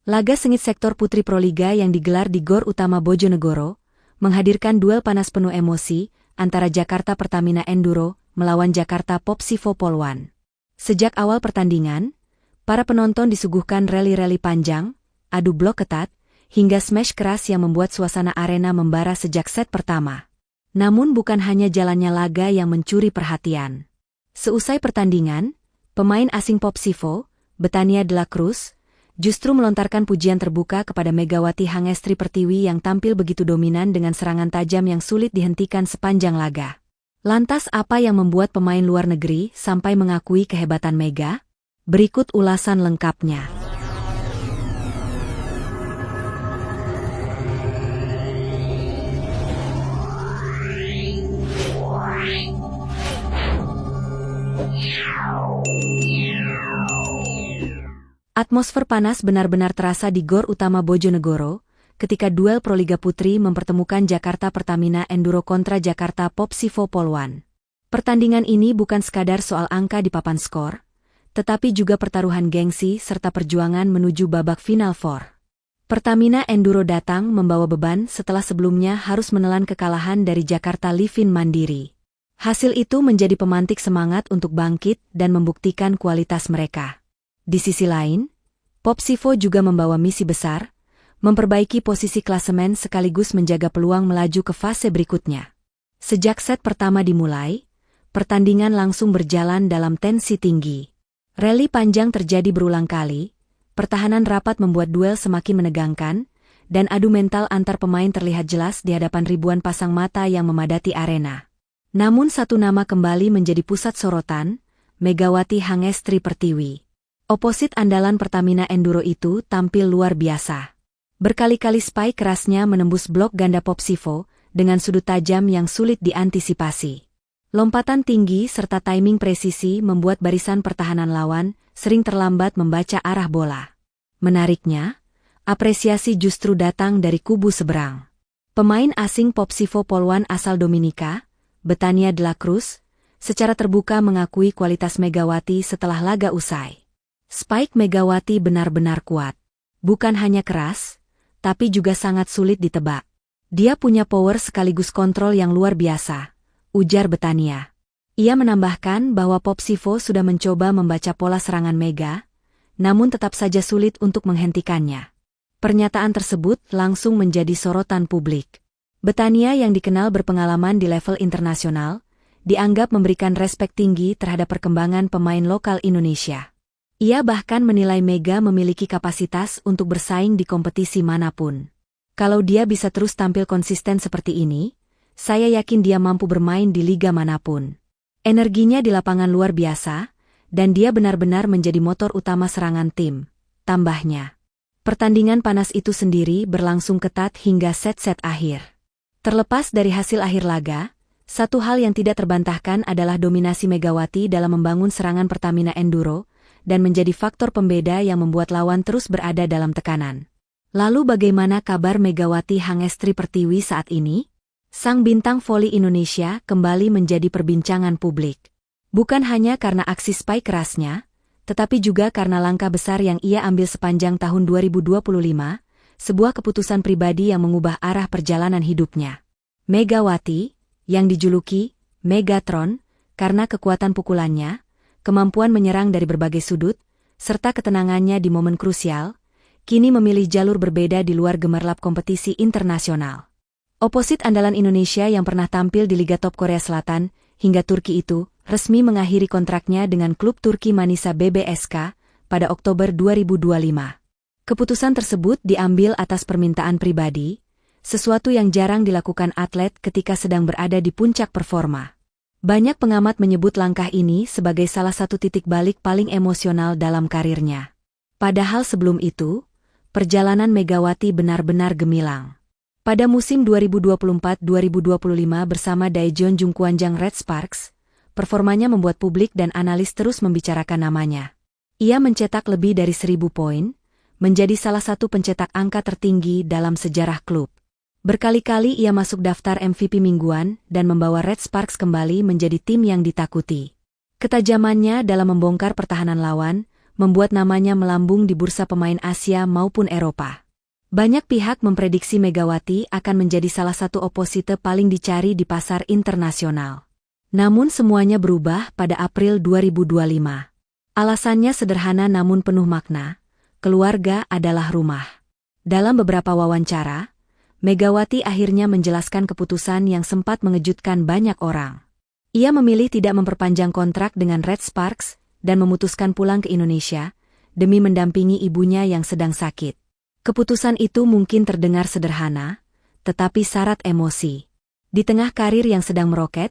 Laga sengit sektor Putri Proliga yang digelar di GOR Utama Bojonegoro menghadirkan duel panas penuh emosi antara Jakarta Pertamina Enduro melawan Jakarta Popsivo Poluan. Sejak awal pertandingan, para penonton disuguhkan rally-rally panjang, adu blok ketat, hingga smash keras yang membuat suasana arena membara sejak set pertama. Namun bukan hanya jalannya laga yang mencuri perhatian. Seusai pertandingan, pemain asing Popsivo, Betania de la Cruz, justru melontarkan pujian terbuka kepada Megawati Hangestri Pertiwi yang tampil begitu dominan dengan serangan tajam yang sulit dihentikan sepanjang laga. Lantas apa yang membuat pemain luar negeri sampai mengakui kehebatan Mega? Berikut ulasan lengkapnya. Atmosfer panas benar-benar terasa di GOR Utama Bojonegoro ketika duel Proliga Putri mempertemukan Jakarta Pertamina Enduro kontra Jakarta Popsivo Poluan. Pertandingan ini bukan sekadar soal angka di papan skor, tetapi juga pertaruhan gengsi serta perjuangan menuju babak final four. Pertamina Enduro datang membawa beban setelah sebelumnya harus menelan kekalahan dari Jakarta Livin Mandiri. Hasil itu menjadi pemantik semangat untuk bangkit dan membuktikan kualitas mereka. Di sisi lain, Popsivo juga membawa misi besar, memperbaiki posisi klasemen sekaligus menjaga peluang melaju ke fase berikutnya. Sejak set pertama dimulai, pertandingan langsung berjalan dalam tensi tinggi. Rally panjang terjadi berulang kali, pertahanan rapat membuat duel semakin menegangkan, dan adu mental antar pemain terlihat jelas di hadapan ribuan pasang mata yang memadati arena. Namun satu nama kembali menjadi pusat sorotan, Megawati Hangestri Pertiwi. Oposit andalan Pertamina Enduro itu tampil luar biasa. Berkali-kali spike kerasnya menembus blok ganda Popsivo dengan sudut tajam yang sulit diantisipasi. Lompatan tinggi serta timing presisi membuat barisan pertahanan lawan sering terlambat membaca arah bola. Menariknya, apresiasi justru datang dari kubu seberang. Pemain asing Popsivo Poluan asal Dominika, Betania de la Cruz, secara terbuka mengakui kualitas Megawati setelah laga usai. Spike Megawati benar-benar kuat. Bukan hanya keras, tapi juga sangat sulit ditebak. Dia punya power sekaligus kontrol yang luar biasa, ujar Betania. Ia menambahkan bahwa Popsivo sudah mencoba membaca pola serangan Mega, namun tetap saja sulit untuk menghentikannya. Pernyataan tersebut langsung menjadi sorotan publik. Betania yang dikenal berpengalaman di level internasional, dianggap memberikan respek tinggi terhadap perkembangan pemain lokal Indonesia. Ia bahkan menilai Mega memiliki kapasitas untuk bersaing di kompetisi manapun. Kalau dia bisa terus tampil konsisten seperti ini, saya yakin dia mampu bermain di liga manapun. Energinya di lapangan luar biasa, dan dia benar-benar menjadi motor utama serangan tim, tambahnya. Pertandingan panas itu sendiri berlangsung ketat hingga set-set akhir. Terlepas dari hasil akhir laga, satu hal yang tidak terbantahkan adalah dominasi Megawati dalam membangun serangan Pertamina Enduro, dan menjadi faktor pembeda yang membuat lawan terus berada dalam tekanan. Lalu bagaimana kabar Megawati Hangestri Pertiwi saat ini? Sang bintang voli Indonesia kembali menjadi perbincangan publik. Bukan hanya karena aksi spike kerasnya, tetapi juga karena langkah besar yang ia ambil sepanjang tahun 2025, sebuah keputusan pribadi yang mengubah arah perjalanan hidupnya. Megawati, yang dijuluki Megatron, karena kekuatan pukulannya, kemampuan menyerang dari berbagai sudut, serta ketenangannya di momen krusial, kini memilih jalur berbeda di luar gemerlap kompetisi internasional. Oposit andalan Indonesia yang pernah tampil di Liga Top Korea Selatan hingga Turki itu resmi mengakhiri kontraknya dengan klub Turki Manisa BBSK pada Oktober 2025. Keputusan tersebut diambil atas permintaan pribadi, sesuatu yang jarang dilakukan atlet ketika sedang berada di puncak performa. Banyak pengamat menyebut langkah ini sebagai salah satu titik balik paling emosional dalam karirnya. Padahal sebelum itu, perjalanan Megawati benar-benar gemilang. Pada musim 2024-2025 bersama Daejeon Jungkwanjang Red Sparks, performanya membuat publik dan analis terus membicarakan namanya. Ia mencetak lebih dari 1.000 poin, menjadi salah satu pencetak angka tertinggi dalam sejarah klub. Berkali-kali ia masuk daftar MVP mingguan dan membawa Red Sparks kembali menjadi tim yang ditakuti. Ketajamannya dalam membongkar pertahanan lawan membuat namanya melambung di bursa pemain Asia maupun Eropa. Banyak pihak memprediksi Megawati akan menjadi salah satu oposite paling dicari di pasar internasional. Namun semuanya berubah pada April 2025. Alasannya sederhana namun penuh makna, keluarga adalah rumah. Dalam beberapa wawancara, Megawati akhirnya menjelaskan keputusan yang sempat mengejutkan banyak orang. Ia memilih tidak memperpanjang kontrak dengan Red Sparks dan memutuskan pulang ke Indonesia demi mendampingi ibunya yang sedang sakit. Keputusan itu mungkin terdengar sederhana, tetapi syarat emosi. Di tengah karir yang sedang meroket,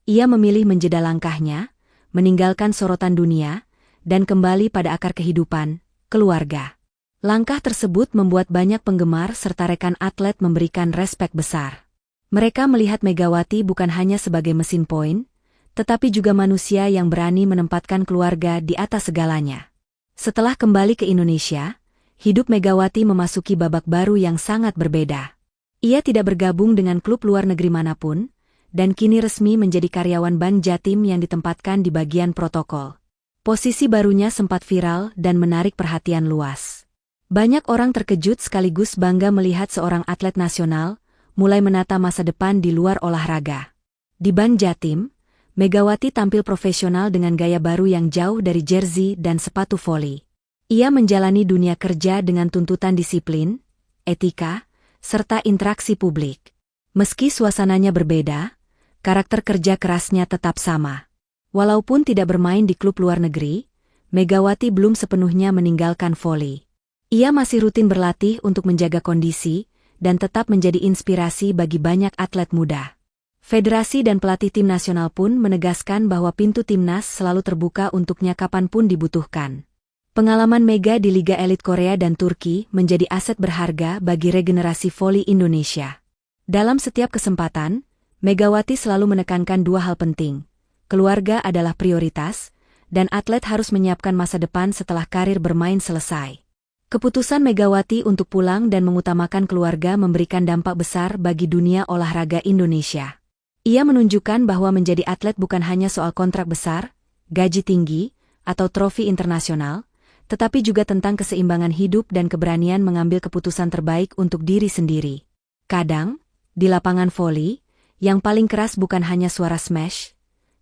ia memilih menjeda langkahnya, meninggalkan sorotan dunia, dan kembali pada akar kehidupan, keluarga. Langkah tersebut membuat banyak penggemar serta rekan atlet memberikan respek besar. Mereka melihat Megawati bukan hanya sebagai mesin poin, tetapi juga manusia yang berani menempatkan keluarga di atas segalanya. Setelah kembali ke Indonesia, hidup Megawati memasuki babak baru yang sangat berbeda. Ia tidak bergabung dengan klub luar negeri manapun, dan kini resmi menjadi karyawan Bank Jatim yang ditempatkan di bagian protokol. Posisi barunya sempat viral dan menarik perhatian luas. Banyak orang terkejut sekaligus bangga melihat seorang atlet nasional mulai menata masa depan di luar olahraga. Di Bank Jatim, Megawati tampil profesional dengan gaya baru yang jauh dari jersey dan sepatu voli. Ia menjalani dunia kerja dengan tuntutan disiplin, etika, serta interaksi publik. Meski suasananya berbeda, karakter kerja kerasnya tetap sama. Walaupun tidak bermain di klub luar negeri, Megawati belum sepenuhnya meninggalkan voli. Ia masih rutin berlatih untuk menjaga kondisi dan tetap menjadi inspirasi bagi banyak atlet muda. Federasi dan pelatih tim nasional pun menegaskan bahwa pintu timnas selalu terbuka untuknya kapanpun dibutuhkan. Pengalaman Mega di Liga Elit Korea dan Turki menjadi aset berharga bagi regenerasi voli Indonesia. Dalam setiap kesempatan, Megawati selalu menekankan dua hal penting. Keluarga adalah prioritas, dan atlet harus menyiapkan masa depan setelah karir bermain selesai. Keputusan Megawati untuk pulang dan mengutamakan keluarga memberikan dampak besar bagi dunia olahraga Indonesia. Ia menunjukkan bahwa menjadi atlet bukan hanya soal kontrak besar, gaji tinggi, atau trofi internasional, tetapi juga tentang keseimbangan hidup dan keberanian mengambil keputusan terbaik untuk diri sendiri. Kadang, di lapangan voli, yang paling keras bukan hanya suara smash,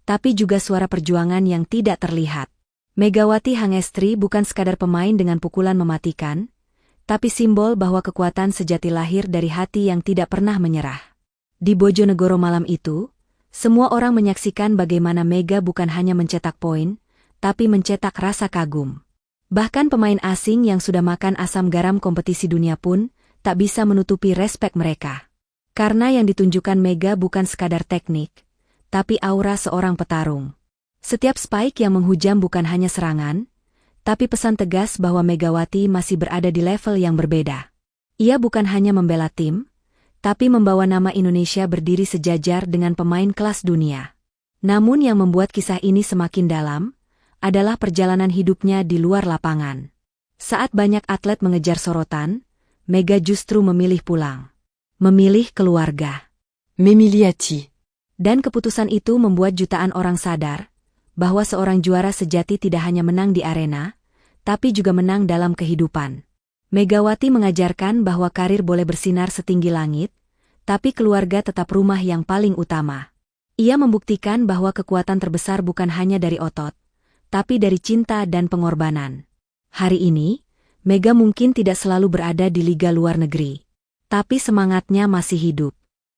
tapi juga suara perjuangan yang tidak terlihat. Megawati Hangestri bukan sekadar pemain dengan pukulan mematikan, tapi simbol bahwa kekuatan sejati lahir dari hati yang tidak pernah menyerah. Di Bojonegoro malam itu, semua orang menyaksikan bagaimana Mega bukan hanya mencetak poin, tapi mencetak rasa kagum. Bahkan pemain asing yang sudah makan asam garam kompetisi dunia pun tak bisa menutupi respek mereka. Karena yang ditunjukkan Mega bukan sekadar teknik, tapi aura seorang petarung. Setiap spike yang menghujam bukan hanya serangan, tapi pesan tegas bahwa Megawati masih berada di level yang berbeda. Ia bukan hanya membela tim, tapi membawa nama Indonesia berdiri sejajar dengan pemain kelas dunia. Namun yang membuat kisah ini semakin dalam, adalah perjalanan hidupnya di luar lapangan. Saat banyak atlet mengejar sorotan, Mega justru memilih pulang. Memilih keluarga. Memiliati. Dan keputusan itu membuat jutaan orang sadar bahwa seorang juara sejati tidak hanya menang di arena, tapi juga menang dalam kehidupan. Megawati mengajarkan bahwa karir boleh bersinar setinggi langit, tapi keluarga tetap rumah yang paling utama. Ia membuktikan bahwa kekuatan terbesar bukan hanya dari otot, tapi dari cinta dan pengorbanan. Hari ini, Mega mungkin tidak selalu berada di liga luar negeri, tapi semangatnya masih hidup.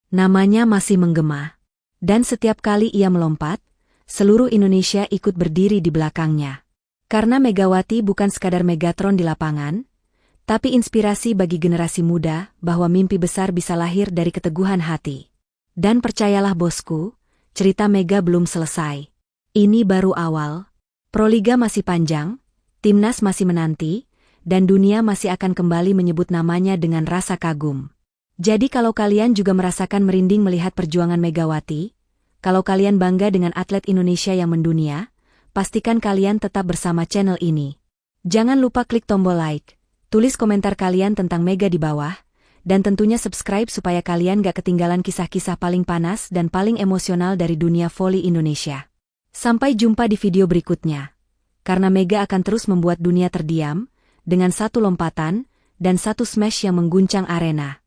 Namanya masih menggema. Dan setiap kali ia melompat, seluruh Indonesia ikut berdiri di belakangnya. Karena Megawati bukan sekadar Megatron di lapangan, tapi inspirasi bagi generasi muda bahwa mimpi besar bisa lahir dari keteguhan hati. Dan percayalah bosku, cerita Mega belum selesai. Ini baru awal. Proliga masih panjang, timnas masih menanti, dan dunia masih akan kembali menyebut namanya dengan rasa kagum. Jadi kalau kalian juga merasakan merinding melihat perjuangan Megawati, kalau kalian bangga dengan atlet Indonesia yang mendunia, pastikan kalian tetap bersama channel ini. Jangan lupa klik tombol like, tulis komentar kalian tentang Mega di bawah, dan tentunya subscribe supaya kalian gak ketinggalan kisah-kisah paling panas dan paling emosional dari dunia voli Indonesia. Sampai jumpa di video berikutnya. karena Mega akan terus membuat dunia terdiam, dengan satu lompatan, dan satu smash yang mengguncang arena.